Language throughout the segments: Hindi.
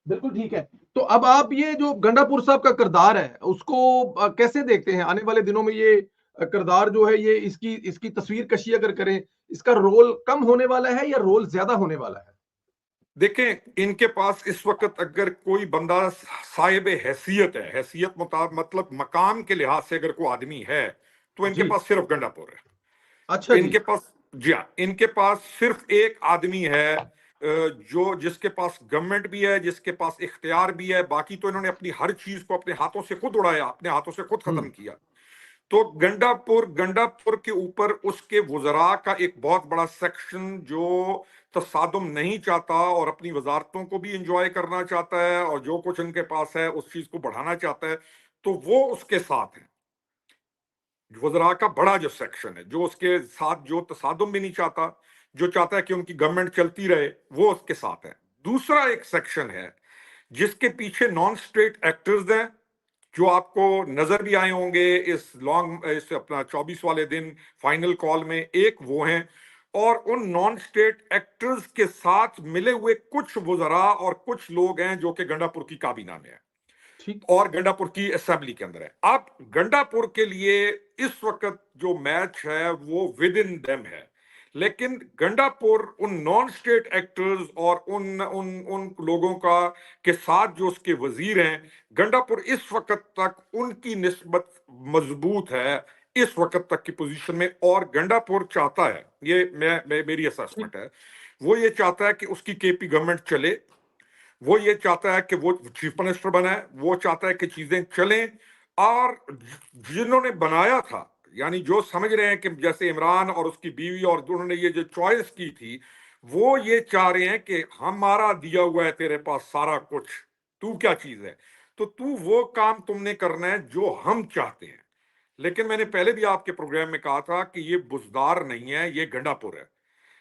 बिल्कुल ठीक है। तो अब आप ये जो गंडापुर साहब का किरदार है, उसको कैसे देखते हैं? आने वाले दिनों में ये किरदार जो है, ये इसकी इसकी तस्वीर कशी अगर करें, इसका रोल कम होने वाला है या रोल ज़्यादा होने वाला है? देखें, इनके पास इस वक्त अगर कोई बंदा साहिब हैसियत है, हैसियत मतलब मकाम के लिहाज से अगर कोई आदमी है, तो इनके जी। पास सिर्फ गंडापुर है। अच्छा जी। इनके पास, जी हाँ, इनके पास सिर्फ एक आदमी है जो जिसके पास गवर्नमेंट भी है, जिसके पास इख्तियार भी है। बाकी तो इन्होंने अपनी हर चीज को अपने हाथों से खुद उड़ाया, अपने हाथों से खुद हुँ। खत्म किया। तो गंडापुर के ऊपर उसके वुज़रा का एक बहुत बड़ा सेक्शन जो तसादुम नहीं चाहता और अपनी वजारतों को भी इंजॉय करना चाहता है, और जो कुछ इनके पास है उस चीज को बढ़ाना चाहता है, तो वो उसके साथ है। वज़रा का बड़ा जो सेक्शन है, जो उसके साथ जो तसादुम भी नहीं चाहता, जो चाहता है कि उनकी गवर्नमेंट चलती रहे, वो उसके साथ है। दूसरा एक सेक्शन है जिसके पीछे नॉन स्टेट एक्टर्स हैं, जो आपको नजर भी आए होंगे इस अपना 24 वाले दिन फाइनल कॉल में। एक वो हैं, और उन नॉन स्टेट एक्टर्स के साथ मिले हुए कुछ वुज़रा और कुछ लोग हैं जो कि गंडापुर की काबीना में है ठीक। और गंडापुर की असेंबली के अंदर है। अब गंडापुर के लिए इस वक्त जो मैच है वो विद इन देम है, लेकिन गंडापुर उन नॉन स्टेट एक्टर्स और उन उन उन लोगों का के साथ जो उसके वजीर हैं, गंडापुर इस वक्त तक उनकी निस्बत मजबूत है, इस वक्त तक की पोजीशन में। और गंडापुर चाहता है, ये मेरी ठीक। असेसमेंट है, वो ये चाहता है कि उसकी केपी गवर्नमेंट चले। वो ये चाहता है कि वो चीफ मिनिस्टर बनाए, वो चाहता है कि चीजें चलें। और जिन्होंने बनाया था, यानी जो समझ रहे हैं कि जैसे इमरान और उसकी बीवी और उन्होंने ये जो चॉइस की थी, वो ये चाह रहे हैं कि हमारा दिया हुआ है तेरे पास सारा कुछ, तू क्या चीज है, तो तू वो काम तुमने करना है जो हम चाहते हैं। लेकिन मैंने पहले भी आपके प्रोग्राम में कहा था कि ये बुजदार नहीं है, ये गंडापुर है।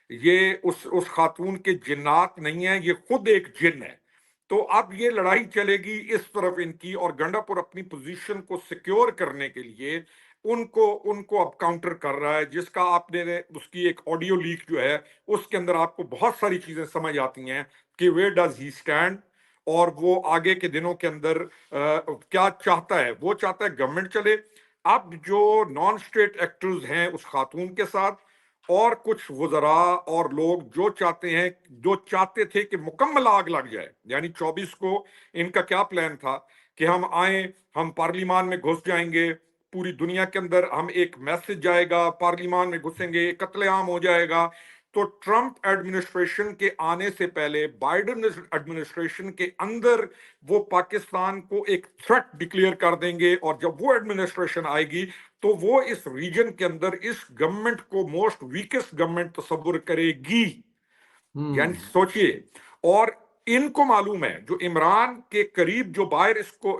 ये उस खातून के जिन्नात नहीं है, ये खुद एक जिन है। तो अब ये लड़ाई चलेगी इस तरफ इनकी, और गंडापुर अपनी पोजीशन को सिक्योर करने के लिए उनको उनको अब काउंटर कर रहा है, जिसका आपने उसकी एक ऑडियो लीक जो है उसके अंदर आपको बहुत सारी चीजें समझ आती हैं कि वेयर डज ही स्टैंड, और वो आगे के दिनों के अंदर क्या चाहता है। वो चाहता है गवर्नमेंट चले। अब जो नॉन स्टेट एक्टर्स हैं उस खातून के साथ, और कुछ वज़रा और लोग जो चाहते थे कि मुकम्मल आग लग जाए, यानी 24 को इनका क्या प्लान था कि हम आए, हम पार्लियामान में घुस जाएंगे, पूरी दुनिया के अंदर हम एक मैसेज जाएगा, पार्लियामान में घुसेंगे, कत्लेआम हो जाएगा। तो ट्रंप एडमिनिस्ट्रेशन के आने से पहले बाइडेन एडमिनिस्ट्रेशन के अंदर वो पाकिस्तान को एक थ्रेट डिक्लेयर कर देंगे, और जब वो एडमिनिस्ट्रेशन आएगी तो वो इस रीजन के अंदर इस गवर्नमेंट को मोस्ट वीकेस्ट गवर्नमेंट तस्वुर करेगी। यानी हुँ। सोचिए। और इनको मालूम है, जो इमरान के करीब जो बाहर इसको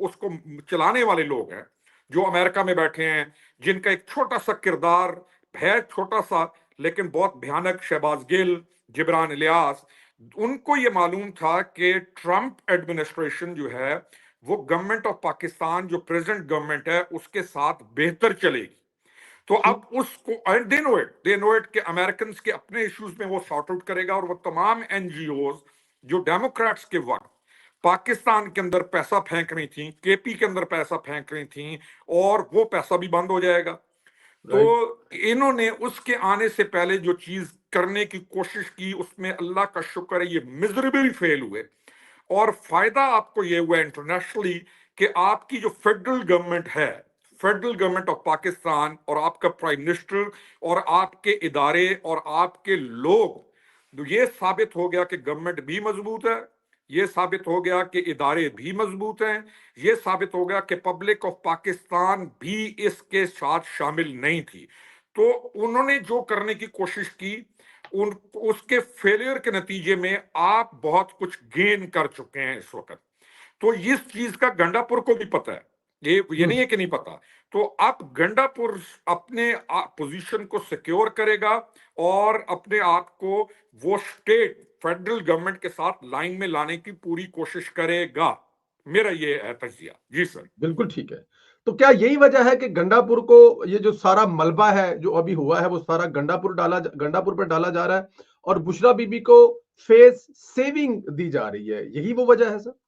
उसको चलाने वाले लोग हैं, जो अमेरिका में बैठे हैं, जिनका एक छोटा सा किरदार है, छोटा सा लेकिन बहुत भयानक, शहबाज गिल, जिब्रान इलियास, उनको ये मालूम था कि ट्रंप एडमिनिस्ट्रेशन जो है वो गवर्नमेंट ऑफ पाकिस्तान, जो प्रेजेंट गवर्नमेंट है, उसके साथ बेहतर चलेगी। तो ठीक। अब उसको दे नो इट कि अमेरिकन के अपने इश्यूज में वो सॉर्ट आउट करेगा, और वो तमाम एनजीओ जो डेमोक्रेट्स के वक्त पाकिस्तान के अंदर पैसा फेंक रही थी, केपी के अंदर पैसा फेंक रही थी, और वो पैसा भी बंद हो जाएगा। तो राइट। इन्होंने उसके आने से पहले जो चीज करने की कोशिश की, उसमें अल्लाह का शुक्र है ये मिजरेबली फेल हुए। और फायदा आपको ये हुआ इंटरनेशनली कि आपकी जो फेडरल गवर्नमेंट है, फेडरल गवर्नमेंट ऑफ पाकिस्तान, और आपका प्राइम मिनिस्टर और आपके इदारे और आपके लोग, तो ये साबित हो गया कि गवर्नमेंट भी मजबूत है, ये साबित हो गया कि इदारे भी मजबूत हैं, ये साबित हो गया कि पब्लिक ऑफ पाकिस्तान भी इसके साथ शामिल नहीं थी। तो उन्होंने जो करने की कोशिश की, उन उसके फेलियर के नतीजे में आप बहुत कुछ गेन कर चुके हैं इस वक्त। तो इस चीज का गंडापुर को भी पता है, ये हुँ। नहीं है कि नहीं पता। तो अब गंडापुर अपने पोजीशन को सिक्योर करेगा, और अपने आप को वो स्टेट फेडरल गवर्नमेंट के साथ लाइन में लाने की पूरी कोशिश करेगा। मेरा ये है तजिया। जी सर। बिल्कुल ठीक है। तो क्या यही वजह है कि गंडापुर को ये जो सारा मलबा है, जो अभी हुआ है, वो सारा गंडापुर पे डाला जा रहा है और बुशरा बीबी को फेस सेविंग दी जा रही है, यही वो वजह है सर?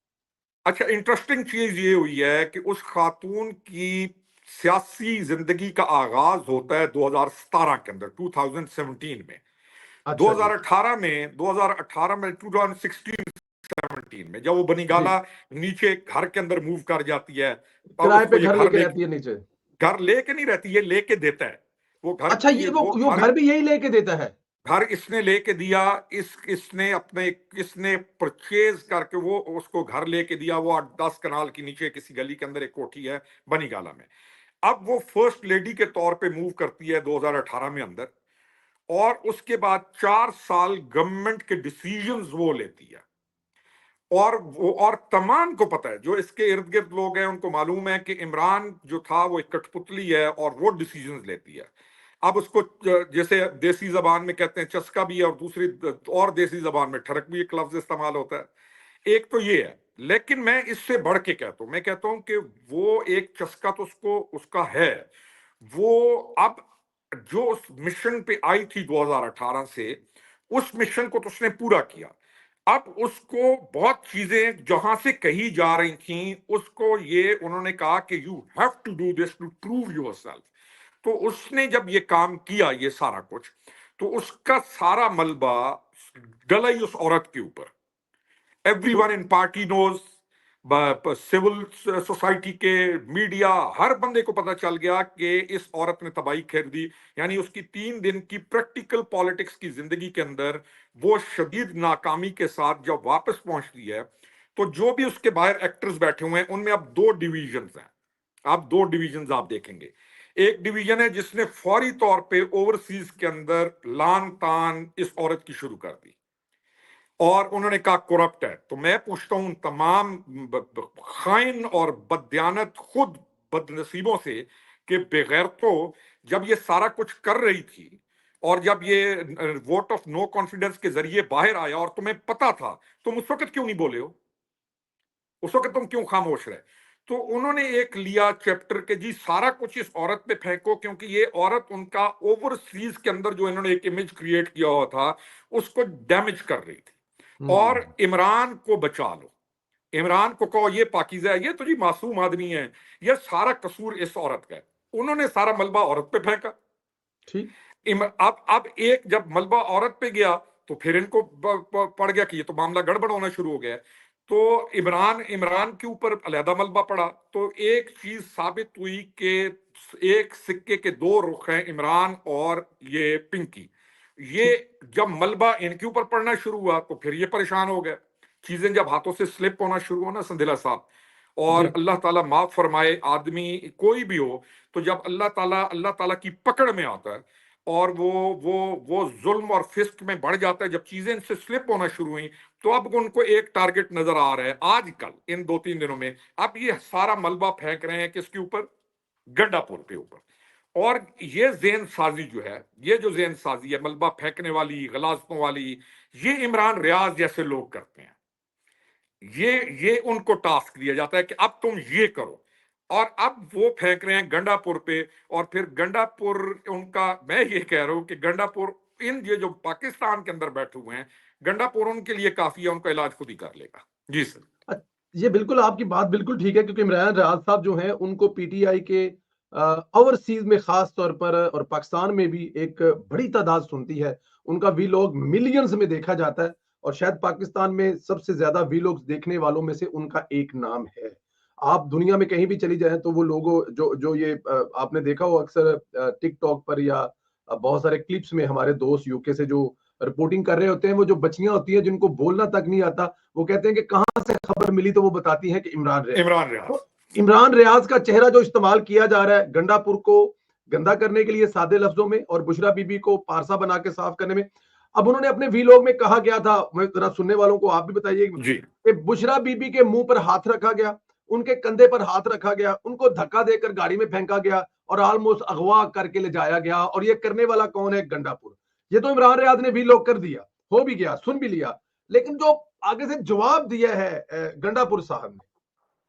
अच्छा, इंटरेस्टिंग चीज ये हुई है कि उस खातून की सियासी जिंदगी का आगाज होता है 2017 के अंदर, 2017 में। अच्छा जी। 2018 में 2016-17 में जब वो जी, बनीगाला नीचे घर के अंदर मूव कर जाती है, तब किराए उसको पे ये घर लेके रहती है नीचे। घर लेके नहीं रहती, ये लेके देता है। वो घर अच्छा, ये ये वो वो घर घर भी यही लेके देता है? घर इसने लेके दिया। इसने परचेज करके वो उसको घर लेके दिया। वो 8-10 कनाल के नीचे किसी गली के अंदर एक कोठी है बनीगाला में। अब वो फर्स्ट लेडी के तौर पे मूव करती है 2018 में अंदर, और उसके बाद 4 साल गवर्नमेंट के डिसीजंस वो लेती है। और तमाम को पता है, जो इसके इर्द गिर्द लोग हैं उनको मालूम है कि इमरान जो था वो एक कठपुतली है और वो डिसीजंस लेती है। अब उसको जैसे देसी जबान में कहते हैं चस्का भी है, और दूसरी और देसी जबान में ठरक भी एक लफ्ज इस्तेमाल होता है। एक तो ये है, लेकिन मैं इससे बढ़ के कहता हूं, मैं कहता हूं कि वो एक चस्का तो उसको उसका है। वो अब जो उस मिशन पे आई थी 2018 से, उस मिशन को तो उसने पूरा किया। अब उसको बहुत चीजें जहां से कही जा रही थी, उसको ये उन्होंने कहा कि you have to do this to prove yourself. तो उसने जब ये काम किया, ये सारा कुछ, तो उसका सारा मलबा डला ही उस औरत के ऊपर। Everyone in party knows, civil society के, मीडिया, हर बंदे को पता चल गया कि इस औरत ने तबाही खेर दी। यानी उसकी 3 दिन की प्रैक्टिकल पॉलिटिक्स की जिंदगी के अंदर वो शदीद नाकामी के साथ जब वापस पहुंचती है, तो जो भी उसके बाहर एक्टर्स बैठे हुए हैं उनमें अब 2 डिवीजन हैं। आप 2 डिवीजन आप देखेंगे। एक डिवीजन है जिसने फौरी तौर पे ओवरसीज के अंदर लान तान इस औरत की शुरू कर दी, और उन्होंने कहा करप्ट है। तो मैं पूछता हूं तमाम खाइन और बदयानत खुद बदनसीबों से कि बगैर तो जब ये सारा कुछ कर रही थी, और जब ये वोट ऑफ नो कॉन्फिडेंस के जरिए बाहर आया और तुम्हें पता था, तुम उस वक्त क्यों नहीं बोले हो? उस वक्त तुम क्यों खामोश रहे? तो उन्होंने एक लिया चैप्टर के जी सारा कुछ इस औरत पे फेंको, क्योंकि ये औरत उनका ओवरसीज के अंदर जो इन्होंने एक इमेज क्रिएट किया हुआ था उसको डैमेज कर रही थी। और हम्म। इमरान को बचा लो, इमरान को कहो ये पाकीज़ा है, ये तो जी मासूम आदमी है, ये सारा कसूर इस औरत का है। उन्होंने सारा मलबा औरत पे फेंका। ठीक। अब एक जब मलबा औरत पे गया, तो फिर इनको पड़ गया कि ये तो मामला गड़बड़ होना शुरू हो गया है। तो इमरान इमरान के ऊपर अलहदा मलबा पड़ा। तो एक चीज साबित हुई कि एक सिक्के के 2 रुख हैं, इमरान और ये पिंकी। ये ठीक। जब मलबा इनके ऊपर पड़ना शुरू हुआ तो फिर ये परेशान हो गए। चीजें जब हाथों से स्लिप होना शुरू हो ना संदिला साहब, और जी। अल्लाह ताला माफ फरमाए, आदमी कोई भी हो, तो जब अल्लाह ताला की पकड़ में आता है और वो जुल्म और फिस्क में बढ़ जाता है, जब चीजें इनसे स्लिप होना शुरू हुई, तो अब उनको एक टारगेट नजर आ रहा है आजकल इन 2-3 दिनों में। अब ये सारा मलबा फेंक रहे हैं किसके ऊपर? गंडापुर के ऊपर। और ये जेन साजी जो है, ये जो जेन साजी है मलबा फेंकने वाली, गलाजतों वाली, ये इमरान रियाज जैसे लोग करते हैं। ये उनको टास्क दिया जाता है कि अब तुम ये करो, और अब वो फेंक रहे हैं गंडापुर पे। और फिर गंडापुर उनका, मैं ये कह रहा हूं कि गंडापुर, इन ये जो पाकिस्तान के अंदर बैठे हुए हैं, गंडापुर उनके लिए काफी है, उनका इलाज खुद ही कर लेगा। जी सर। अ, ये बिल्कुल आपकी बात बिल्कुल ठीक है, क्योंकि इमरान रियाज साहब जो हैं उनको पीटीआई के ओवरसीज में खास तौर पर और पाकिस्तान में भी एक बड़ी तादाद सुनती है। उनका वीलॉग मिलियंस में देखा जाता है, और शायद पाकिस्तान में सबसे ज्यादा वीलॉग्स देखने वालों में से उनका एक नाम है। आप दुनिया में कहीं भी चली जाएं तो वो लोगों जो जो ये आपने देखा हो अक्सर टिकटॉक पर या बहुत सारे क्लिप्स में हमारे दोस्त यूके से जो रिपोर्टिंग कर रहे होते हैं, वो जो बच्चियां होती हैं जिनको बोलना तक नहीं आता, वो कहते हैं कि कहां से खबर मिली, तो वो बताती हैं कि इमरान रियाज। इमरान रियाज। तो इमरान रियाज का चेहरा जो इस्तेमाल किया जा रहा है गंडापुर को गंदा करने के लिए सादे लफ्जों में, और बुशरा बीबी को पारसा बना के साफ करने में। अब उन्होंने अपने वीलॉग में कहा गया था, मैं जरा सुनने वालों को आप भी बताइए जी। कि बुशरा बीबी के मुंह पर हाथ रखा गया, उनके कंधे पर हाथ रखा गया, उनको धक्का देकर गाड़ी में फेंका गया और ऑलमोस्ट अगवा करके ले जाया गया। और ये करने वाला कौन है? गंडापुर। ये तो इमरान रियाज ने वीलॉग कर दिया, हो भी गया, सुन भी लिया। लेकिन जो आगे से जवाब दिया है गंडापुर साहब ने,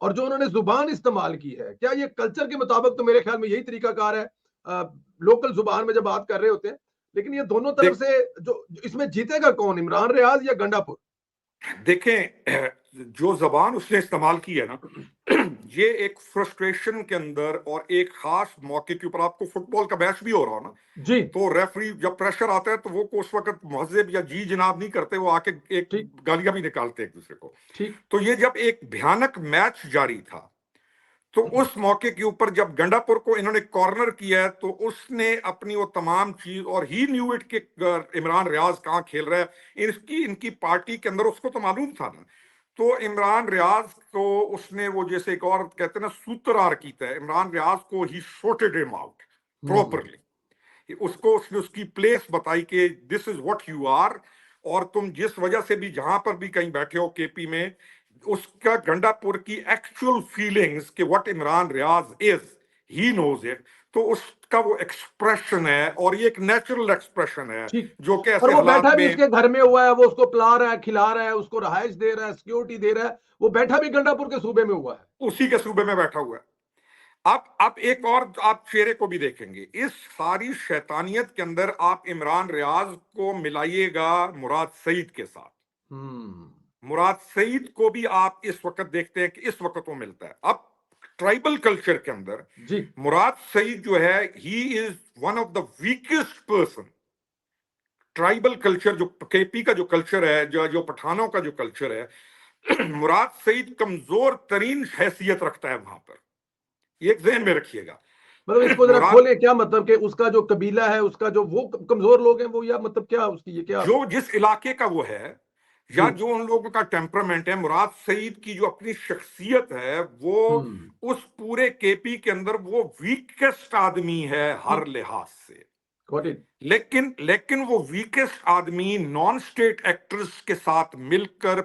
और जो उन्होंने जुबान इस्तेमाल की है, क्या ये कल्चर के मुताबिक? तो मेरे ख्याल में यही तरीकाकार है लोकल जुबान में जब बात कर रहे होते हैं। लेकिन ये दोनों तरफ से जो इसमें जीतेगा कौन, इमरान रियाज या गंडापुर? देखें, जो जबान उसने इस्तेमाल की है ना, ये एक फ्रस्ट्रेशन के अंदर और एक खास मौके के ऊपर, आपको फुटबॉल का मैच भी हो रहा हो ना, जी तो रेफरी जब प्रेशर आता है तो वो उस वक्त महजब या जी जनाब नहीं करते, वो आके एक ठीक गालियां भी निकालते एक दूसरे को। ठीक। तो ये जब एक भयानक मैच जारी था, तो उस मौके के ऊपर जब गंडापुर को इन्होंने कॉर्नर किया है, तो उसने अपनी वो तमाम चीज, और ही न्यू इट के इमरान रियाज कहाँ खेल रहा है, इनकी पार्टी के अंदर उसको तो मालूम था ना। तो इमरान रियाज को उसने वो जैसे एक और कहते हैं ना सूत्रधार कीता है, इमरान रियाज को he sorted him out properly. उसको उसने उसकी प्लेस बताई कि this is what you are, और तुम जिस वजह से भी जहां पर भी कहीं बैठे हो केपी में, उसका गंडापुर की एक्चुअल फीलिंग्स कि what Imran Riaz is, he knows it. तो उसका वो एक्सप्रेशन है, और ये एक नेचुरल एक्सप्रेशन है ठीक। जो कि और ऐसे वो हालात बैठा भी में उसके घर में हुआ है, वो उसको पिला रहा है, खिला रहा है, उसको रहायश दे रहा है, सिक्योरिटी दे रहा है, वो बैठा भी गंडापुर के सूबे में हुआ है। उसी के सूबे में बैठा हुआ है। आप एक और आप चेहरे को भी देखेंगे इस सारी शैतानियत के अंदर, आप इमरान रियाज को मिलाइएगा मुराद सईद के साथ। मुराद सईद को भी आप इस वक्त देखते हैं कि इस वक्त वो मिलता है। अब ट्राइबल कल्चर के अंदर जी मुराद सईद जो है, he is one of the weakest person. Tribal culture जो केपी का जो कल्चर है, जो पठानों का जो कल्चर है, मुराद सईद कमजोर तरीन हैसियत रखता है वहां पर, ये एक ज़हन में रखिएगा। मतलब इसको जरा मुराद खोले, क्या मतलब कि उसका जो कबीला है, उसका जो वो कमजोर लोग हैं वो, या मतलब क्या उसकी ये क्या? जो जिस इलाके का वो है, जी। या जो उन लोगों का टेम्परामेंट है, मुराद सईद की जो अपनी शख्सियत है, वो उस पूरे केपी के अंदर वो वीकेस्ट आदमी है हर लिहाज से। Got it. लेकिन वो वीकेस्ट आदमी नॉन स्टेट एक्टर्स के साथ मिलकर,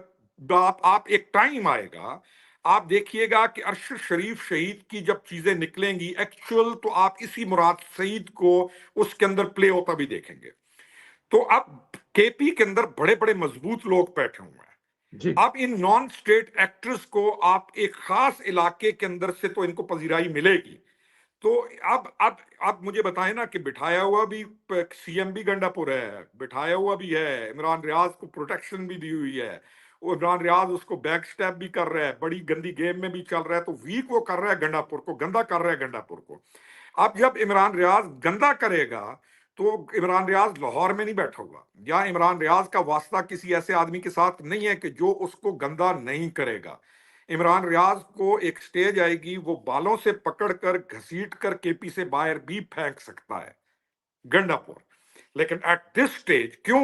आप एक टाइम आएगा, आप देखिएगा कि अरशद शरीफ शहीद की जब चीजें निकलेंगी एक्चुअल, तो आप इसी मुराद सईद को उसके अंदर प्ले होता भी देखेंगे। तो अब केपी के अंदर बड़े बड़े मजबूत लोग बैठे हुए हैं। जी अब इन नॉन स्टेट एक्टर्स को आप एक खास इलाके के अंदर से तो इनको पजीराई मिलेगी। तो अब मुझे बताएं ना कि बिठाया हुआ भी सीएम भी गंडापुर है, बिठाया हुआ भी है, इमरान रियाज को प्रोटेक्शन भी दी हुई है, और इमरान रियाज उसको बैक स्टेप भी कर रहा है, बड़ी गंदी गेम में भी चल रहा है, तो वीक वो कर रहा है गंडापुर को, गंदा कर रहा है गंडापुर को। अब जब इमरान रियाज गंदा करेगा, तो इमरान रियाज लाहौर में नहीं बैठा हुआ, या इमरान रियाज का वास्ता किसी ऐसे आदमी के साथ नहीं है कि जो उसको गंदा नहीं करेगा। इमरान रियाज को एक स्टेज आएगी, वो बालों से पकड़कर घसीट कर केपी से बाहर भी फेंक सकता है गंडापुर। लेकिन एट दिस स्टेज क्यों?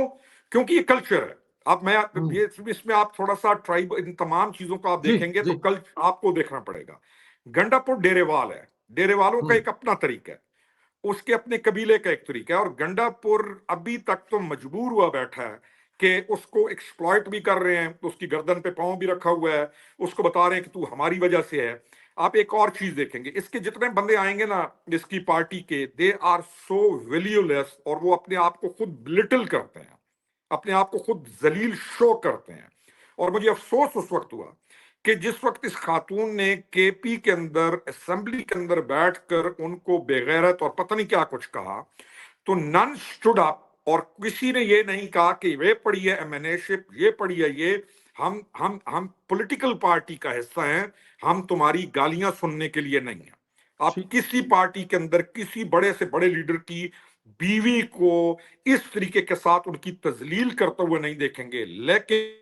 क्योंकि ये कल्चर है। अब मैं ये इसमें आप थोड़ा सा ट्राइब, इन तमाम चीजों को आप जी देखेंगे तो जी। कल आपको देखना पड़ेगा। गंडापुर डेरेवाल है, डेरेवालों का एक अपना तरीका है, उसके अपने कबीले का एक तरीका है, और गंडापुर अभी तक तो मजबूर हुआ बैठा है कि उसको एक्सप्लॉइट भी कर रहे हैं, तो उसकी गर्दन पे पांव भी रखा हुआ है, उसको बता रहे हैं कि तू हमारी वजह से है। आप एक और चीज देखेंगे, इसके जितने बंदे आएंगे ना इसकी पार्टी के, दे आर सो वैल्यूलेस, और वो अपने आप को खुद लिटिल करते हैं, अपने आप को खुद जलील शो करते हैं। और मुझे अफसोस उस वक्त हुआ कि जिस वक्त इस खातून ने केपी के अंदर असेंबली के अंदर बैठकर उनको बेगैरत और पता नहीं क्या कुछ कहा, तो नन स्टूड अप, और किसी ने ये नहीं कहा कि वे पढ़ी है एमएनएशिप, ये पढ़ी है, ये हम पॉलिटिकल पार्टी का हिस्सा हैं, हम तुम्हारी गालियां सुनने के लिए नहीं है। आप ठीक। किसी पार्टी के अंदर किसी बड़े से बड़े लीडर की बीवी को इस तरीके के साथ उनकी तजलील करते हुए नहीं देखेंगे। लेकिन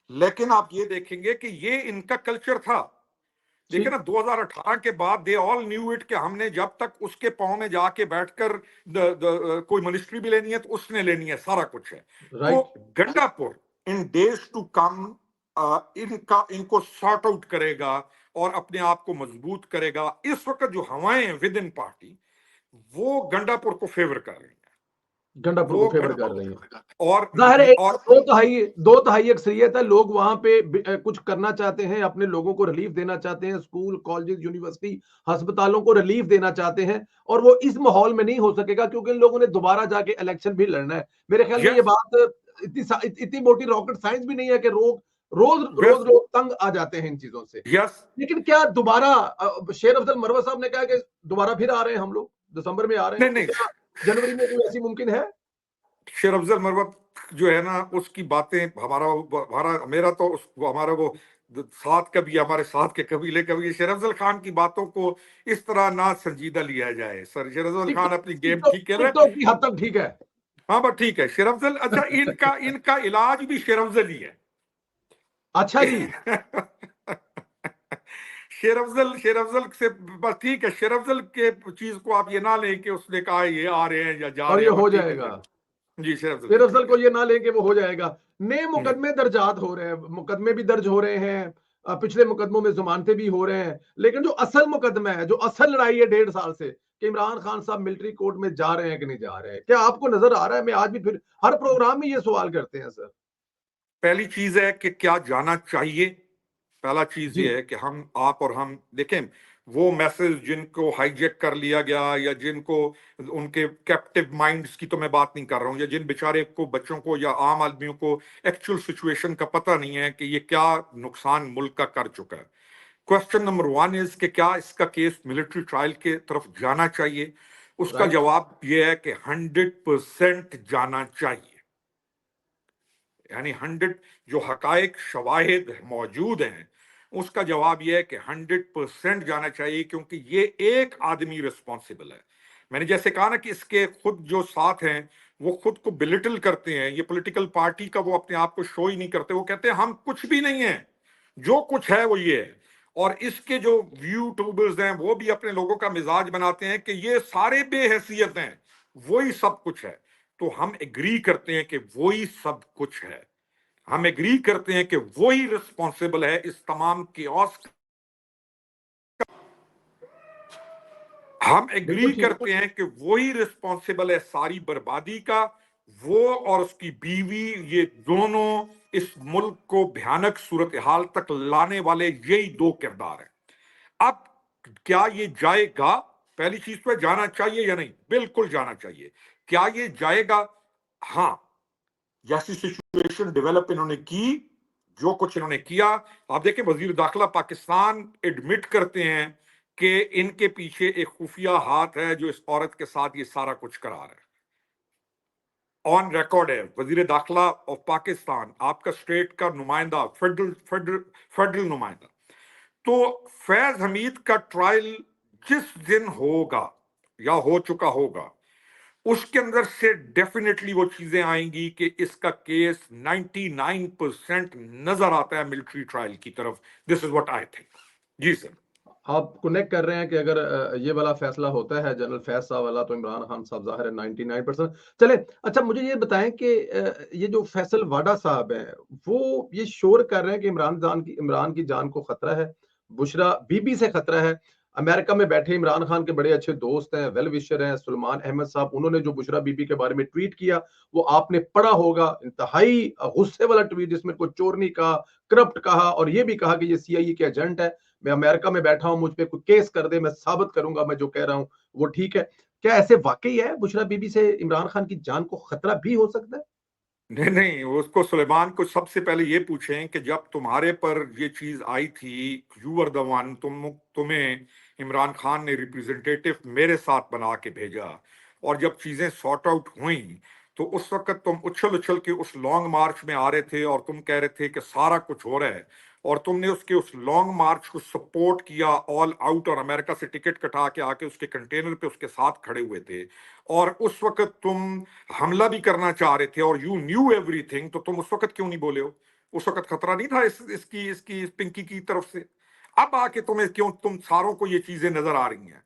लेकिन आप ये देखेंगे कि ये इनका कल्चर था। देखिए ना, 2018 के बाद दे ऑल न्यू इट कि हमने जब तक उसके पांव में जाके बैठकर कोई मिनिस्ट्री भी लेनी है तो उसने लेनी है, सारा कुछ है। तो गंडापुर इन डेज टू कम इनको सॉर्ट आउट करेगा और अपने आप को मजबूत करेगा। इस वक्त जो हवाएं विद इन पार्टी, वो गंडापुर को फेवर कर रही हैं, गंडापुर को फेवर कर रही है। और जाहिर है और दो तिहाई अक्सरियत है, लोग वहां पे कुछ करना चाहते हैं, अपने लोगों को रिलीफ देना चाहते हैं, स्कूल कॉलेज यूनिवर्सिटी अस्पतालों को रिलीफ देना चाहते हैं, और वो इस माहौल में नहीं हो सकेगा क्योंकि इन लोगों ने दोबारा जाके इलेक्शन भी लड़ना है। मेरे ख्याल में ये यस, बात इतनी मोटी रॉकेट साइंस भी नहीं है कि रोज रोज वेस्ट रोज तंग आ जाते हैं इन चीजों से। यस लेकिन क्या दोबारा शेर अफजल मरवा साहब ने कहा कि दोबारा फिर आ रहे हैं हम लोग, दिसंबर में आ रहे नहीं हैं, तो नहीं क्या जनवरी में कोई ऐसी मुमकिन है? शेर अफजल मरवत जो है ना उसकी बातें हमारा हमारा मेरा तो वो हमारा वो साथ कभी हमारे साथ के कबीले कभी शेर अफजल खान की बातों को इस तरह ना संजीदा लिया जाए सर। शेर अफजल खान टिकटॉक अपनी गेम टिकटॉक ठीक कर रहे टिकटॉक की हद तक ठीक है। हाँ बस ठीक है शेर अफजल अच्छा इनका इनका इलाज भी शेर अफजल ही है। अच्छा जी। शेर अफजल से बस ठीक है। शेर अफजल के चीज को आप ये ना लें कि उसने कहा ये आ रहे हैं या जा और रहे ये हैं, बस हो ठीक है जाएगा। जी शेर अफजल शेर जी अफजल ठीक को है। ये ना लेके वो हो जाएगा। नए नहीं मुकदमे दर्जात हो रहे हैं, मुकदमे भी दर्ज हो रहे हैं, पिछले मुकदमों में जमानतें भी हो रहे हैं, लेकिन जो असल मुकदमा है, जो असल लड़ाई है 1.5 साल से कि इमरान खान साहब मिलिट्री कोर्ट में जा रहे हैं कि नहीं जा रहे हैं, क्या आपको नजर आ रहा है? मैं आज भी फिर हर प्रोग्राम में ये सवाल करते हैं सर। पहली चीज है कि क्या जाना चाहिए। पहला चीज जी ये है कि हम आप और हम देखें वो मैसेज जिनको हाईजेक कर लिया गया या जिनको उनके कैप्टिव माइंड्स की तो मैं बात नहीं कर रहा हूं, या जिन बेचारे को बच्चों को या आम आदमियों को एक्चुअल सिचुएशन का पता नहीं है कि ये क्या नुकसान मुल्क का कर चुका है। क्वेश्चन नंबर वन इज कि क्या इसका केस मिलिट्री ट्रायल के तरफ जाना चाहिए। उसका राइट। जवाब यह है कि 100% जाना चाहिए। यानी 100 जो हकायक शवाहिद मौजूद हैं उसका जवाब यह है कि 100% जाना चाहिए, क्योंकि ये एक आदमी रिस्पॉन्सिबल है। मैंने जैसे कहा ना कि इसके खुद जो साथ हैं वो खुद को बिलिटल करते हैं, ये पॉलिटिकल पार्टी का वो अपने आप को शो ही नहीं करते, वो कहते हैं हम कुछ भी नहीं है, जो कुछ है वो ये है। और इसके जो यूट्यूबर्स हैं वो भी अपने लोगों का मिजाज बनाते हैं कि ये सारे बेहैसियत हैं, वही सब कुछ है। तो हम एग्री करते हैं कि वही सब कुछ है, हम एग्री करते हैं कि वही रिस्पॉन्सिबल है इस तमाम कियोस्क। हम बिल्कुल एग्री ठीक है। करते हैं कि वही रिस्पॉन्सिबल है सारी बर्बादी का। वो और उसकी बीवी ये दोनों इस मुल्क को भयानक सूरत हाल तक लाने वाले यही दो किरदार हैं। अब क्या ये जाएगा? पहली चीज पे जाना चाहिए या नहीं? बिल्कुल जाना चाहिए। क्या ये जाएगा? हाँ, जैसी सिचुएशन डेवलप इन्होंने की, जो कुछ इन्होंने किया। आप देखें वजीर दाखिला पाकिस्तान एडमिट करते हैं कि इनके पीछे एक खुफिया हाथ है जो इस औरत के साथ ये सारा कुछ करा रहा है। ऑन रिकॉर्ड है वजीर दाखिला ऑफ पाकिस्तान, आपका स्टेट का नुमाइंदा, फेडरल नुमाइंदा। तो फैज हमीद का ट्रायल जिस दिन होगा या हो चुका होगा उसके अंदर से डेफिनेटली वो चीजें आएंगी कि इसका केस 99% नजर आता है मिलिट्री ट्रायल की तरफ। This is what I think. जी सर। आप कनेक्ट कर रहे हैं कि अगर ये वाला फैसला होता है जनरल फैज साहब वाला, तो इमरान खान साहब ज़ाहिर है 99% चले। अच्छा मुझे ये बताएं कि ये जो फैसल वाडा साहब हैं, वो ये शोर कर रहे हैं कि इमरान की जान को खतरा है, बुशरा बीबी से खतरा है। अमेरिका में बैठे इमरान खान के बड़े अच्छे दोस्त हैं, वेल विशर हैं, सुलेमान अहमद साहब, उन्होंने जो बुशरा बीबी के बारे में ट्वीट किया वो आपने पढ़ा होगा। इंतहाई गुस्से वाला ट्वीट, जिसमें को चोरनी कहा, करप्ट कहा, और ये भी कहा कि ये सीआईए के एजेंट है, मैं अमेरिका में बैठा हूं, मुझ पे कोई केस कर दे, मैं साबित करूंगा मैं जो कह रहा हूं वो ठीक है। क्या ऐसे वाकई है बुशरा बीबी से इमरान खान की जान को खतरा भी हो सकता है? नहीं नहीं, उसको सुलेमान को सबसे पहले ये पूछें कि जब तुम्हारे पर ये चीज आई थी, यू आर द वन, तुम्हें इमरान खान ने रिप्रेजेंटेटिव मेरे साथ बना के भेजा, और जब चीजें सॉर्ट आउट हुई तो उस वक्त तुम उछल उछल के उस लॉन्ग मार्च में आ रहे थे और तुम कह रहे थे कि सारा कुछ हो रहा है, और तुमने उसके उस लॉन्ग मार्च को सपोर्ट किया ऑल आउट, और अमेरिका से टिकट कटा के आके उसके कंटेनर पे उसके साथ खड़े हुए थे। और उस वक्त तुम हमला भी करना चाह रहे थे और यू न्यू एवरीथिंग, तो तुम उस वक्त क्यों नहीं बोले हो? उस वक्त खतरा नहीं था इस पिंकी की तरफ से? अब आके तुम्हें क्यों, तुम सारों को ये चीजें नजर आ रही हैं?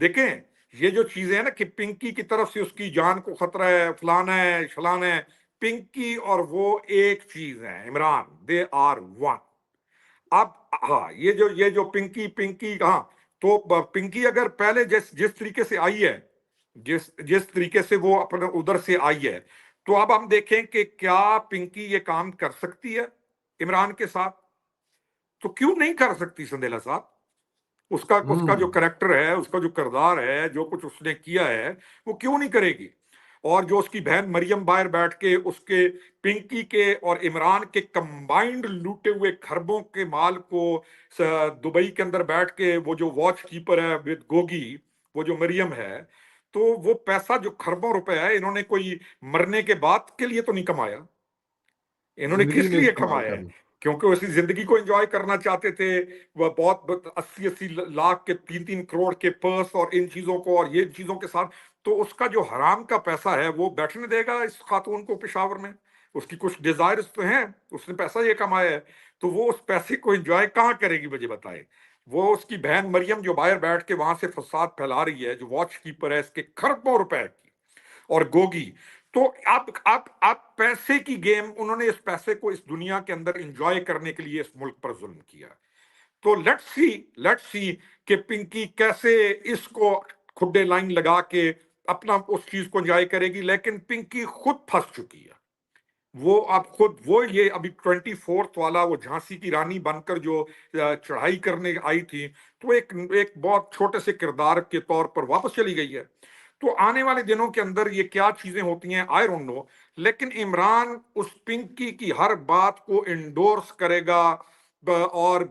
देखें, ये जो चीजें हैं ना कि पिंकी की तरफ से उसकी जान को खतरा है, फलाना है शलाना है, पिंकी और वो एक चीज है इमरान, दे आर वन। अब हाँ, ये जो पिंकी पिंकी हाँ, तो पिंकी अगर पहले जिस जिस तरीके से आई है, जिस जिस तरीके से वो अपने उधर से आई है, तो अब हम देखें कि क्या पिंकी ये काम कर सकती है इमरान के साथ? तो क्यों नहीं कर सकती संदेला साहब? उसका उसका जो हम्म। करेक्टर है, उसका जो किरदार है, जो कुछ उसने किया है, वो क्यों नहीं करेगी? और जो उसकी बहन मरियम बाहर बैठ के उसके पिंकी के और इमरान के कंबाइंड लूटे हुए खरबों के माल को दुबई के अंदर बैठ के वो जो वॉच कीपर है विद गोगी, वो जो मरियम है, तो वो पैसा जो खरबों रुपए है इन्होंने कोई मरने के बाद के लिए तो नहीं कमाया, इन्होंने जिंदगी किस में लिए इस्तेमाल कमाया है? करना। क्योंकि उसी जिंदगी को एंजॉय करना चाहते थे। वह बहुत 80-80 लाख के 3-3 करोड़ के पर्स और इन चीजों को और ये चीजों के साथ, तो उसका जो हराम का पैसा है वो बैठने देगा इस खातून को पेशावर में? उसकी कुछ डिजायर्स तो हैं, उसने पैसा ये कमाया है, तो वो उस पैसे को एंजॉय कहाँ करेगी मुझे बताए? वो उसकी बहन मरियम जो बाहर बैठ के वहां से फसाद फैला रही है, जो वॉच कीपर है इसके खरबों रुपए की, और गोगी, तो आप पैसे की गेम, उन्होंने इस पैसे को इस दुनिया के अंदर एंजॉय करने के लिए इस मुल्क पर जुल्म किया। तो लेट्स सी कि पिंकी कैसे इसको खुड्डे लाइन लगा के अपना उस चीज को एंजॉय करेगी, लेकिन पिंकी खुद फंस चुकी है। वो अब खुद वो ये अभी 24th वाला वो झांसी की रानी बनकर जो चढ़ाई करने आई थी, तो एक एक बहुत छोटे से किरदार के तौर पर वापस चली गई है। तो आने वाले दिनों के अंदर ये क्या चीजें होती हैं आई डोंट नो, लेकिन इमरान उस पिंकी की हर बात को इंडोर्स करेगा, और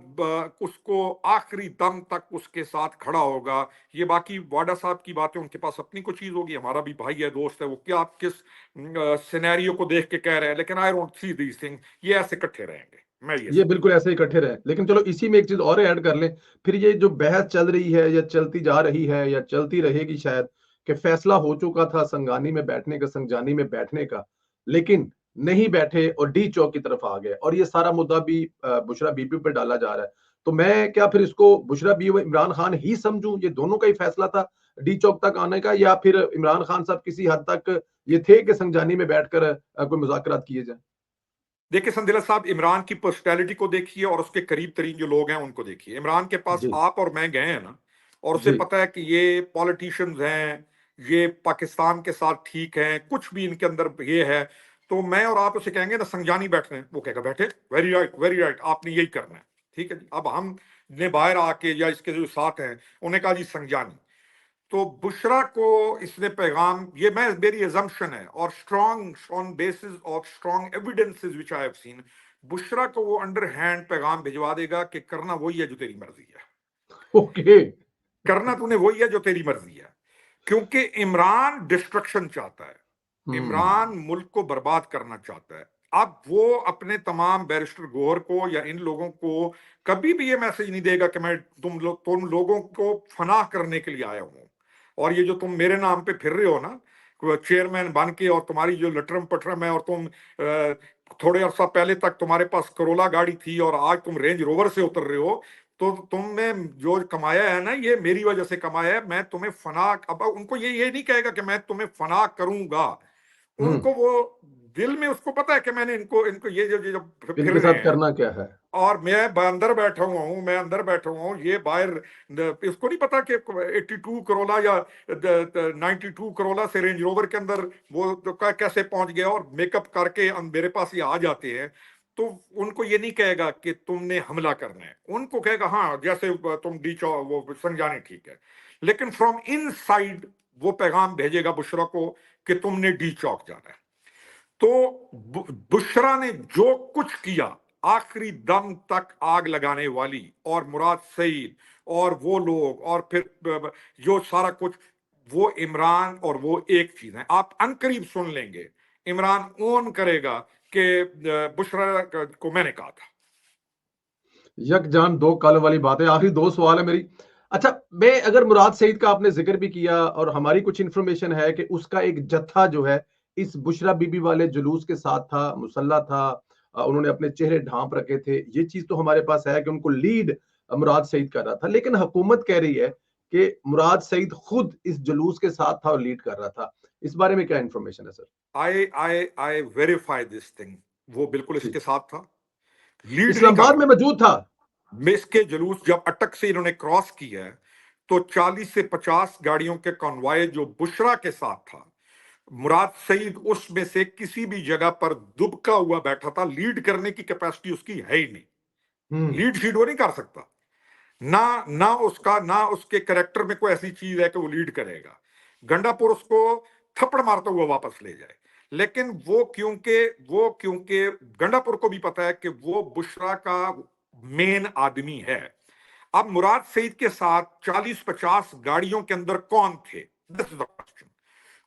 उसको आखिरी दम तक उसके साथ खड़ा होगा। ये बाकी वाडा साहब की बातें, उनके पास अपनी कुछ चीज होगी, हमारा भी भाई है, दोस्त है, वो क्या आप किस सिनेरियो को देख के कह रहे हैं, लेकिन I don't see these thing, ये ऐसे इकट्ठे रहेंगे, मैं ये ये समझ। बिल्कुल ऐसे इकट्ठे रहे, लेकिन चलो इसी में एक चीज और ऐड कर लें। फिर ये जो बहस चल रही है या चलती जा रही है या चलती रहेगी शायद, कि फैसला हो चुका था संगानी में बैठने का, संजानी में बैठने का, लेकिन नहीं बैठे और डी चौक की तरफ आ गए, और ये सारा मुद्दा भी बुशरा बीबी पर डाला जा रहा है। तो मैं क्या फिर इसको बुशरा बीबी व इमरान खान ही समझूं, ये दोनों का ही फैसला था डी चौक तक आने का, या फिर इमरान खान साहब किसी हद तक ये थे कि संजानी में बैठकर कोई मुज़ाकरात किए जाए? देखिए संदिला साहब, इमरान की पर्सनैलिटी को देखिए और उसके करीब तरीन जो लोग हैं उनको देखिए। इमरान के पास जी आप और मैं गए हैं ना, और उसे जी। पता है कि ये पॉलिटिशियंस हैं, ये पाकिस्तान के साथ ठीक हैं, कुछ भी इनके अंदर ये है, तो मैं और आप उसे कहेंगे ना संजानी बैठने, वो कहेगा बैठे, वेरी राइट, आपने यही करना है, ठीक है जी। अब हम ने बाहर आके या इसके जो साथ हैं उन्हें कहा जी संजानी, तो बुशरा को इसने पैगाम, ये मैं मेरी एजम्पशन है और strong on basis of strong evidences which I have seen, Bushra को वो अंडर हैंड पैगाम भिजवा देगा कि करना वही है जो तेरी मर्जी है, ओके। करना तूने वही है जो तेरी मर्जी है। क्योंकि इमरान डिस्ट्रक्शन चाहता है, हम्म। इमरान मुल्क को बर्बाद करना चाहता है। अब वो अपने तमाम बैरिस्टर गोहर को या इन लोगों को कभी भी ये मैसेज नहीं देगा कि मैं तुम लोगों को फनाह करने के लिए आया हूं, और ये जो तुम मेरे नाम पे फिर रहे हो ना चेयरमैन बन के, और तुम्हारी जो लटरम पटरम है, और तुम थोड़े अर्सा पहले तक तुम्हारे पास करोला गाड़ी थी और आज तुम रेंज रोवर से उतर रहे हो, तो तुमने जो कमाया है ना ये मेरी वजह से कमाया है, मैं तुम्हें फना, अब उनको ये नहीं कहेगा कि मैं तुम्हें फना करूंगा, हम्म। उनको वो दिल में उसको पता है कि मैंने इनको इनको ये जो फिर इनके रहे साथ हैं, करना क्या है। और अंदर बैठा हुआ हूँ, मैं अंदर बैठा हुआ हूँ, ये बाहर इसको नहीं पता कि 82 करोला या 92 करोला से रेंज रोवर के अंदर वो तो कैसे पहुंच गया, और मेकअप करके मेरे पास ये आ जाते हैं। तो उनको ये नहीं कहेगा कि तुमने हमला करना है, उनको कहेगा हाँ जैसे तुम वो संजाने ठीक है, लेकिन फ्रॉम इन साइड वो पैगाम भेजेगा बुशरा को कि तुमने डी चौक जाना है। तो बुशरा ने जो कुछ किया आखिरी दम तक आग लगाने वाली, और मुराद सईद और वो लोग, और फिर जो सारा कुछ, वो इमरान, और वो एक चीज है आप अनकरीब सुन लेंगे, इमरान ओन करेगा कि बुशरा को मैंने कहा था। यक जान दो कल वाली बात है। आखिरी दो सवाल है मेरी। अच्छा, मैं अगर मुराद सईद का आपने जिक्र भी किया, और हमारी कुछ इंफॉर्मेशन है कि उसका एक जत्था जो है इस बुशरा बीबी वाले जुलूस के साथ था, मुसल्ला था, उन्होंने अपने चेहरे ढांप रखे थे, ये चीज तो हमारे पास है कि उनको लीड मुराद सईद कर रहा था, लेकिन हुकूमत कह रही है कि मुराद सईद खुद इस जुलूस के साथ था और लीड कर रहा था। इस बारे में क्या इंफॉर्मेशन है sir? I verify this thing, वो बिल्कुल जी। इसके साथ था, लीड नहीं कर इस्लामाबाद में रहा। मौजूद था। इसके जुलूस जब अटक से इन्होंने क्रॉस किया है, तो 40 से 50 गाड़ियों के कॉन्वॉय जो बुशरा के साथ था, मुराद सईद उसमें से किसी भी जगह पर दुबका हुआ बैठा था, लीड करने की कैपेसिटी उसकी है ही नहीं, हम्म। लीड शीड वो नहीं कर सकता, ना उसके करेक्टर में कोई ऐसी चीज है कि वो लीड करेगा। गंडापुर उसको थप्पड़ मारता हुआ वापस ले जाए। लेकिन वो क्योंकि गंडापुर को भी पता है कि वो बुशरा का मेन आदमी है। अब मुराद सईद के साथ 40-50 गाड़ियों के अंदर कौन थे, दिस इज द क्वेश्चन।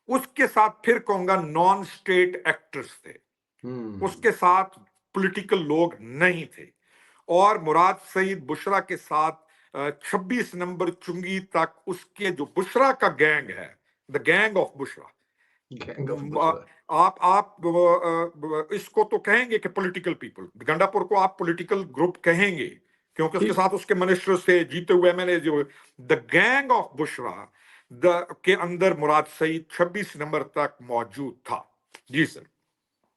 उसके साथ फिर कहूंगा नॉन स्टेट एक्टर्स थे, उसके साथ पॉलिटिकल लोग नहीं थे। और मुराद सईद बुशरा के साथ 26 नंबर चुंगी तक उसके जो बुशरा का गैंग है, the gang of Bushra, gang of Bushra, आप इसको तो कहेंगे कि पॉलिटिकल पीपल, गंडापुर को आप पॉलिटिकल ग्रुप कहेंगे क्योंकि उसके ठीक। साथ उसके मिनिस्टर से जीते हुए एमएलए जो द गैंग ऑफ बुशरा के अंदर मुराद सईद 26 नंबर तक मौजूद था। जी सर।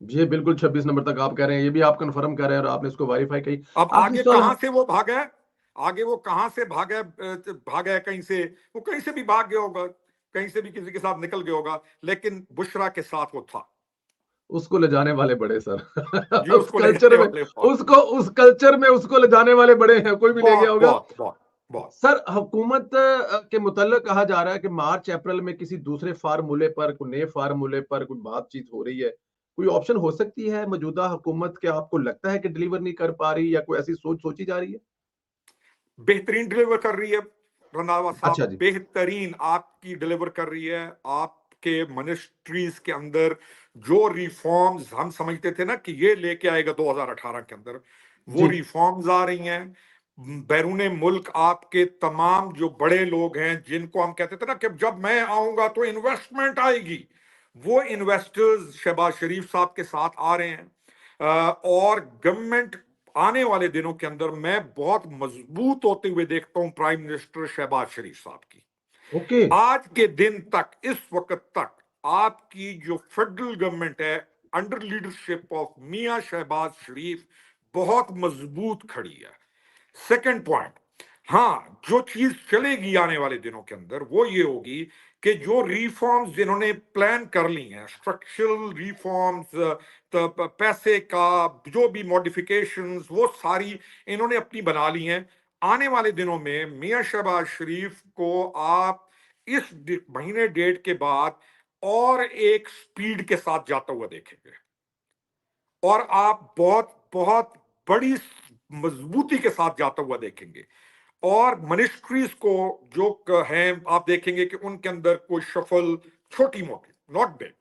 ये बिल्कुल 26 नंबर तक आप कह रहे हैं, ये भी आप कंफर्म कर रहे हैं और आपने इसको वेरीफाई की। अब आखिरी आगे सवाल कहां से वो भागा है, आगे वो कहां से भागा है कहीं से, वो कहीं से भी भाग गया होगा, कहीं से भी किसी के साथ निकल गया होगा, लेकिन बुशरा के साथ वो था। उसको ले जाने वाले बड़े सर जी, उस उसको ले कल्चर जाने में, वाले बहुत उस कल्चर में उसको ले जाने वाले बड़े हैं, कोई भी ले गया बहुत होगा। बहुत बहुत बहुत। सर, हुकूमत के मुतल्लिक कहा जा रहा है कि मार्च अप्रैल में किसी दूसरे फार्मूले पर, कोई नए फार्मूले पर कोई बातचीत हो रही है। कोई ऑप्शन हो सकती है मौजूदा हुकूमत के, आपको लगता है कि डिलीवर नहीं कर पा रही, या कोई ऐसी सोच सोची जा रही है? बेहतरीन डिलीवर कर रही है रंधावा साहब, अच्छा जी। बेहतरीन आपकी डिलीवर कर रही है। आपके मिनिस्ट्रीज के अंदर जो रिफॉर्म्स हम समझते थे ना कि ये लेके आएगा 2018 के अंदर, वो जी। रिफॉर्म्स आ रही हैं। बैरूने मुल्क आपके तमाम जो बड़े लोग हैं जिनको हम कहते थे ना कि जब मैं आऊंगा तो इन्वेस्टमेंट आएगी, वो इन्वेस्टर्स शहबाज शरीफ साहब के साथ आ रहे हैं। और गवर्नमेंट आने वाले दिनों के अंदर मैं बहुत मजबूत होते हुए देखता हूं प्राइम मिनिस्टर शहबाज शरीफ साहब की। ओके। आज के दिन तक, इस वक्त तक आपकी जो फेडरल गवर्नमेंट है अंडर लीडरशिप ऑफ मियां शहबाज शरीफ बहुत मजबूत खड़ी है। सेकंड पॉइंट, हाँ, जो चीज चलेगी आने वाले दिनों के अंदर वो ये होगी कि जो रिफॉर्म्स जिन्होंने प्लान कर ली हैं, स्ट्रक्चरल रिफॉर्म्स, तो पैसे का जो भी मॉडिफिकेशंस, वो सारी इन्होंने अपनी बना ली हैं। आने वाले दिनों में मियां शहबाज शरीफ को आप इस महीने डेट के बाद और एक स्पीड के साथ जाता हुआ देखेंगे, और आप बहुत बहुत बड़ी मजबूती के साथ जाता हुआ देखेंगे। और मिनिस्ट्रीज को जो हैं आप देखेंगे कि उनके अंदर कोई शफल छोटी मोटी, नॉट बिग,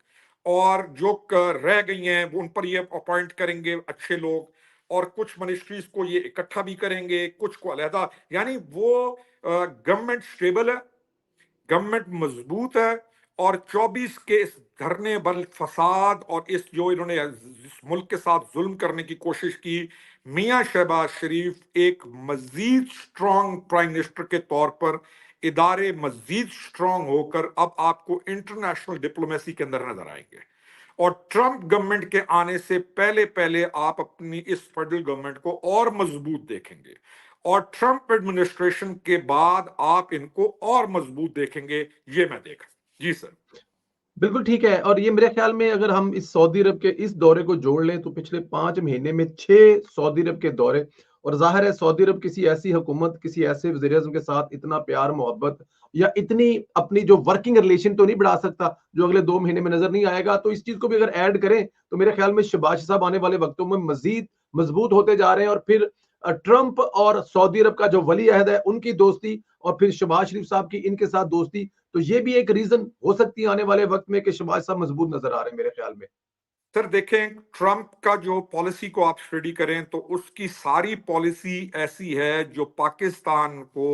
और जो रह गई हैं उन पर ये अपॉइंट करेंगे अच्छे लोग, और कुछ मिनिस्ट्रीज को ये इकट्ठा भी करेंगे, कुछ को अलहदा। यानी वो गवर्नमेंट स्टेबल है, गवर्नमेंट मजबूत है। और 24 के इस धरने बल फसाद और इस जो इन्होंने इस मुल्क के साथ जुल्म करने की कोशिश की, मियां शहबाज शरीफ एक मजीद स्ट्रांग प्राइम मिनिस्टर के तौर पर, इदारे मजीद स्ट्रांग होकर अब आपको इंटरनेशनल डिप्लोमेसी के अंदर नजर आएंगे। और ट्रंप गवर्नमेंट के आने से पहले पहले आप अपनी इस फेडरल गवर्नमेंट को और मजबूत देखेंगे, और ट्रंप एडमिनिस्ट्रेशन के बाद आप इनको और मजबूत देखेंगे, ये मैं देखा। जी सर। बिल्कुल ठीक है। और ये मेरे ख्याल में अगर हम इस सऊदी अरब के इस दौरे को जोड़ लें तो पिछले 5 महीने में 6 सऊदी अरब के दौरे, और ज़ाहिर है सऊदी अरब किसी ऐसी हुकूमत, किसी ऐसे वज़ीर-ए-आज़म के साथ इतना प्यार मोहब्बत या इतनी अपनी जो वर्किंग रिलेशन तो नहीं बढ़ा सकता, जो अगले 2 महीने में नज़र नहीं आएगा। तो इस चीज़ को भी अगर ऐड करें तो मेरे ख्याल में शहबाज साहब आने वाले वक्तों में मज़ीद मज़बूत होते जा रहे हैं, और फिर ट्रंप और सऊदी अरब का जो वली अहद है उनकी दोस्ती, और फिर शहबाज शरीफ साहब की इनके साथ दोस्ती, तो ये भी एक रीजन हो सकती है आने वाले वक्त में कि शहबाज साहब मजबूत नजर आ रहे हैं मेरे ख्याल में। सर देखें, ट्रंप का जो पॉलिसी को आप स्टडी करें तो उसकी सारी पॉलिसी ऐसी है जो पाकिस्तान को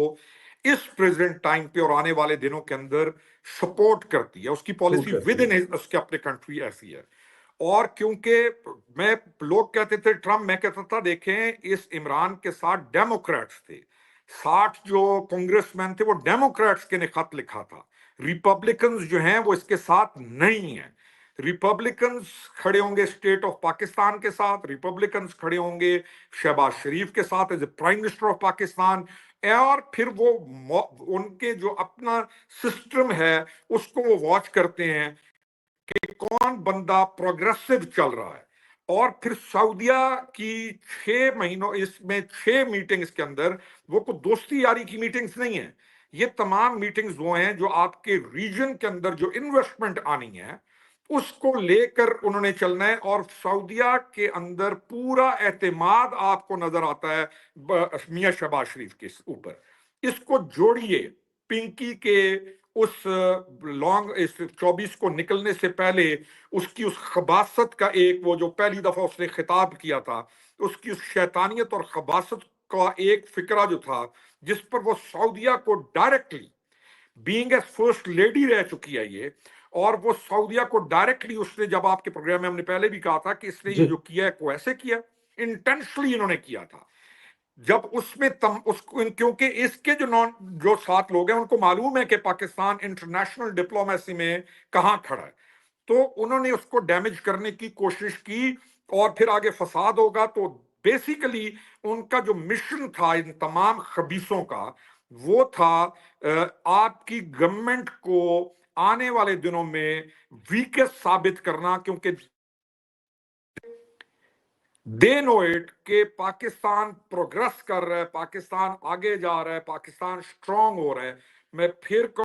इस प्रेजेंट टाइम पे और आने वाले दिनों के अंदर सपोर्ट करती है। उसकी सूट पॉलिसी विद करती है। इन उसके अपने कंट्री ऐसी है। और क्योंकि मैं, लोग कहते थे ट्रंप, मैं कहता था देखें इस इमरान के साथ डेमोक्रेट्स थे, 60 जो कांग्रेसमैन थे वो डेमोक्रेट्स के ने खत लिखा था। रिपब्लिकन्स जो हैं वो इसके साथ नहीं है। रिपब्लिकन्स खड़े होंगे स्टेट ऑफ पाकिस्तान के साथ, रिपब्लिकन्स खड़े होंगे शहबाज शरीफ के साथ as a prime minister of Pakistan. और फिर वो उनके जो अपना सिस्टम है उसको वो वॉच करते हैं कि कौन बंदा प्रोग्रेसिव चल रहा है। और फिर सऊदिया की 6 महीनों, इसमें 6 मीटिंग्स के अंदर वो कोई दोस्ती यारी की मीटिंग्स नहीं है, ये तमाम मीटिंग्स वो हैं जो आपके रीजन के अंदर जो इन्वेस्टमेंट आनी है उसको लेकर उन्होंने चलना है। और सऊदिया के अंदर पूरा एतमाद आपको नजर आता है मियां शहबाज शरीफ के ऊपर। इसको जोड़िए पिंकी के उस लॉन्ग इस 24 को निकलने से पहले उसकी उस खबासत का एक वो जो पहली दफा उसने खिताब किया था, उसकी उस शैतानियत और खबासत का एक फिक्रा जो था जिस पर वो सऊदिया को directly being as first lady रह चुकी है ये, और वो सऊदिया को डायरेक्टली उसने, जब आपके प्रोग्राम में हमने पहले भी कहा था कि इसने ये जी जो किया है को ऐसे किया, इंटेंशनली इन्होंने किया था। जब उसमें उसको क्योंकि इसके जो 7 लोग हैं उनको मालूम है कि पाकिस्तान इंटरनेशनल डिप्लोमेसी में कहां खड़ा है, तो उन्होंने उसको डैमेज करने की कोशिश की और फिर आगे फसाद होगा। तो बेसिकली उनका जो मिशन था इन तमाम खबीसों का वो था आपकी गवर्नमेंट को आने वाले दिनों में वीकेस्ट साबित करना, क्योंकि दे नो इट कि पाकिस्तान प्रोग्रेस कर रहा है, पाकिस्तान आगे जा रहा है, पाकिस्तान स्ट्रांग हो रहा है। मैं फिर